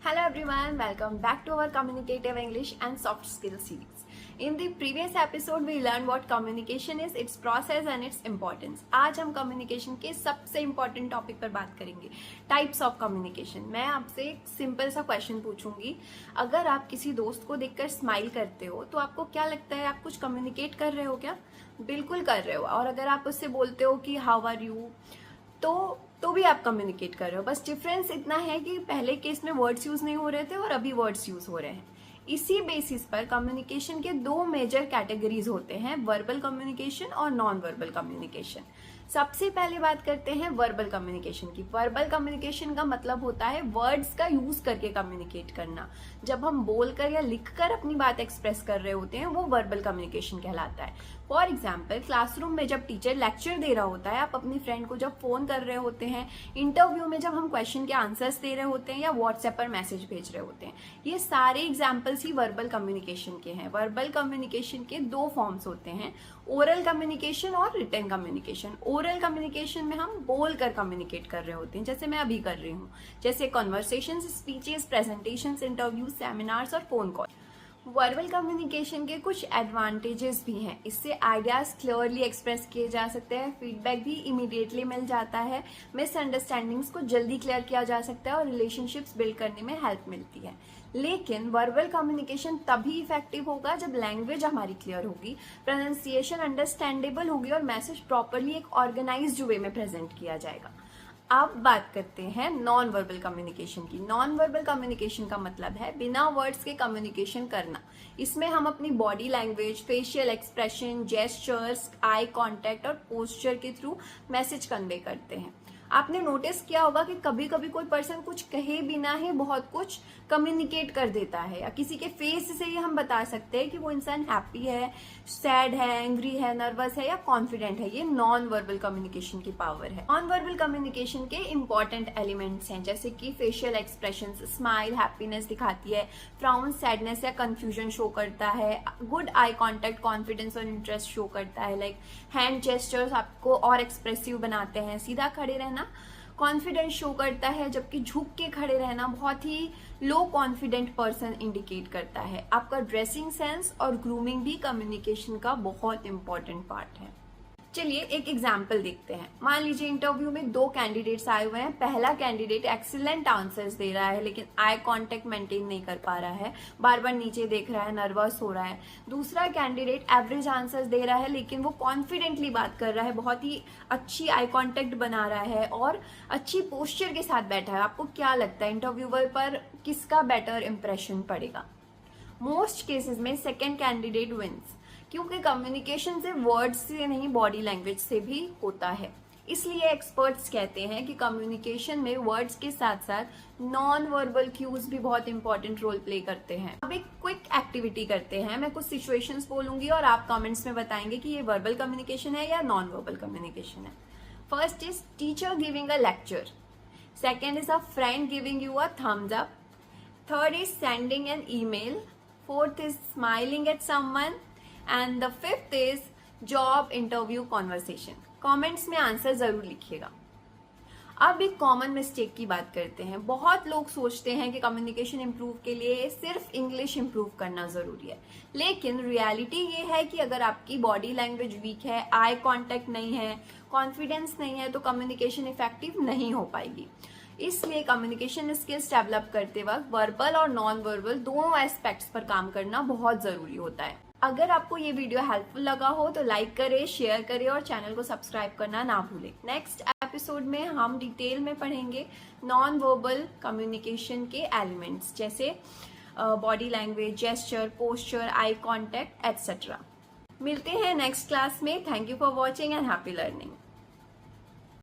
Hello everyone, welcome back to our Communicative English and Soft Skills series. In the previous episode we learned what communication is, its process and its importance. आज हम communication के सबसे important topic पर बात करेंगे, types of communication. मैं आपसे एक simple सा question पूछूंगी. अगर आप किसी दोस्त को देखकर स्माइल करते हो तो आपको क्या लगता है, आप कुछ communicate कर रहे हो क्या? बिल्कुल कर रहे हो. और अगर आप उससे बोलते हो कि how are you, तो भी आप कम्युनिकेट कर रहे हो. बस डिफरेंस इतना है कि पहले केस में वर्ड्स यूज नहीं हो रहे थे और अभी वर्ड्स यूज हो रहे हैं. इसी बेसिस पर कम्युनिकेशन के दो मेजर कैटेगरीज होते हैं, वर्बल कम्युनिकेशन और नॉन वर्बल कम्युनिकेशन. सबसे पहले बात करते हैं वर्बल कम्युनिकेशन की. वर्बल कम्युनिकेशन का मतलब होता है वर्ड्स का यूज करके कम्युनिकेट करना. जब हम बोलकर या लिखकर अपनी बात एक्सप्रेस कर रहे होते हैं वो वर्बल कम्युनिकेशन कहलाता है. फॉर एग्जाम्पल, क्लासरूम में जब टीचर लेक्चर दे रहा होता है, आप अपनी फ्रेंड को जब फोन कर रहे होते हैं, इंटरव्यू में जब हम क्वेश्चन के आंसर्स दे रहे होते हैं या व्हाट्सएप पर मैसेज भेज रहे होते हैं, ये सारे एग्जाम्पल्स ही वर्बल कम्युनिकेशन के हैं. वर्बल कम्युनिकेशन के दो फॉर्म्स होते हैं, ओरल कम्युनिकेशन और रिटन कम्युनिकेशन. ओरल कम्युनिकेशन में हम बोल कर कम्युनिकेट कर रहे होते हैं, जैसे मैं अभी कर रही हूँ, जैसे conversations, speeches, presentations, interview, seminars और फोन कॉल. वर्बल कम्युनिकेशन के कुछ एडवांटेजेस भी हैं. इससे आइडियाज क्लियरली एक्सप्रेस किए जा सकते हैं, फीडबैक भी इमीडिएटली मिल जाता है, मिसअंडरस्टैंडिंग्स को जल्दी क्लियर किया जा सकता है और रिलेशनशिप्स बिल्ड करने में हेल्प मिलती है. लेकिन वर्बल कम्युनिकेशन तभी इफेक्टिव होगा जब लैंग्वेज हमारी क्लियर होगी, प्रोनाउंसिएशन अंडरस्टैंडेबल होगी और मैसेज प्रॉपरली एक ऑर्गेनाइज्ड वे में प्रेजेंट किया जाएगा. अब बात करते हैं नॉन वर्बल कम्युनिकेशन की. नॉन वर्बल कम्युनिकेशन का मतलब है बिना वर्ड्स के कम्युनिकेशन करना. इसमें हम अपनी body language, facial expression, gestures, eye contact और पोस्चर के थ्रू मैसेज कन्वे करते हैं. आपने नोटिस किया होगा कि कभी कभी कोई पर्सन कुछ कहे बिना ही बहुत कुछ कम्युनिकेट कर देता है, या किसी के फेस से ही हम बता सकते हैं कि वो इंसान हैप्पी है, सैड है, एंग्री है, नर्वस है या कॉन्फिडेंट है. ये नॉन वर्बल कम्युनिकेशन की पावर है. नॉन वर्बल कम्युनिकेशन के इंपॉर्टेंट एलिमेंट्स हैं, जैसे कि फेशियल एक्सप्रेशन, स्माइल हैप्पीनेस दिखाती है, फ्राउन सैडनेस या कंफ्यूजन शो करता है, गुड आई कॉन्टेक्ट कॉन्फिडेंस और इंटरेस्ट शो करता है, लाइक हैंड जेस्चर्स आपको और एक्सप्रेसिव बनाते हैं, सीधा खड़े रहना कॉन्फिडेंस शो करता है, जबकि झुक के खड़े रहना बहुत ही लो कॉन्फिडेंट पर्सन इंडिकेट करता है. आपका ड्रेसिंग सेंस और ग्रूमिंग भी कम्युनिकेशन का बहुत इंपॉर्टेंट पार्ट है. चलिए एक एग्जाम्पल देखते हैं. मान लीजिए इंटरव्यू में दो कैंडिडेट्स आए हुए हैं. पहला कैंडिडेट एक्सीलेंट आंसर्स दे रहा है लेकिन आई कांटेक्ट मेंटेन नहीं कर पा रहा है, बार बार नीचे देख रहा है, नर्वस हो रहा है. दूसरा कैंडिडेट एवरेज आंसर्स दे रहा है लेकिन वो कॉन्फिडेंटली बात कर रहा है, बहुत ही अच्छी आई कांटेक्ट बना रहा है और अच्छी पोस्चर के साथ बैठा है. आपको क्या लगता है इंटरव्यूअर पर किसका बेटर इंप्रेशन पड़ेगा? मोस्ट केसेस में सेकेंड कैंडिडेट विंस, क्योंकि कम्युनिकेशन सिर्फ वर्ड्स से नहीं बॉडी लैंग्वेज से भी होता है. इसलिए एक्सपर्ट्स कहते हैं कि कम्युनिकेशन में वर्ड्स के साथ साथ नॉन वर्बल क्यूज भी बहुत इंपॉर्टेंट रोल प्ले करते हैं. अब एक क्विक एक्टिविटी करते हैं. मैं कुछ सिचुएशंस बोलूंगी और आप कमेंट्स में बताएंगे कि ये वर्बल कम्युनिकेशन है या नॉन वर्बल कम्युनिकेशन है. First is teacher giving a lecture. Second is a friend giving you a thumbs up. Third is sending an email. Fourth is smiling at someone. And the fifth is job interview conversation. Comments में answer जरूर लिखिएगा. अब एक common mistake की बात करते हैं. बहुत लोग सोचते हैं कि कम्युनिकेशन इंप्रूव के लिए सिर्फ इंग्लिश इंप्रूव करना जरूरी है, लेकिन रियलिटी ये है कि अगर आपकी बॉडी लैंग्वेज वीक है, आई कांटेक्ट नहीं है, कॉन्फिडेंस नहीं है, तो कम्युनिकेशन इफेक्टिव नहीं हो पाएगी. इसलिए कम्युनिकेशन स्किल्स डेवलप करते वक्त वर्बल और नॉन वर्बल दोनों एस्पेक्ट्स पर काम करना बहुत जरूरी होता है. अगर आपको ये वीडियो हेल्पफुल लगा हो तो लाइक करें, शेयर करें और चैनल को सब्सक्राइब करना ना भूलें. नेक्स्ट एपिसोड में हम डिटेल में पढ़ेंगे नॉन वर्बल कम्युनिकेशन के एलिमेंट्स, जैसे body language, gesture, posture, eye contact etcetera. मिलते हैं नेक्स्ट क्लास में. Thank you for watching and happy learning.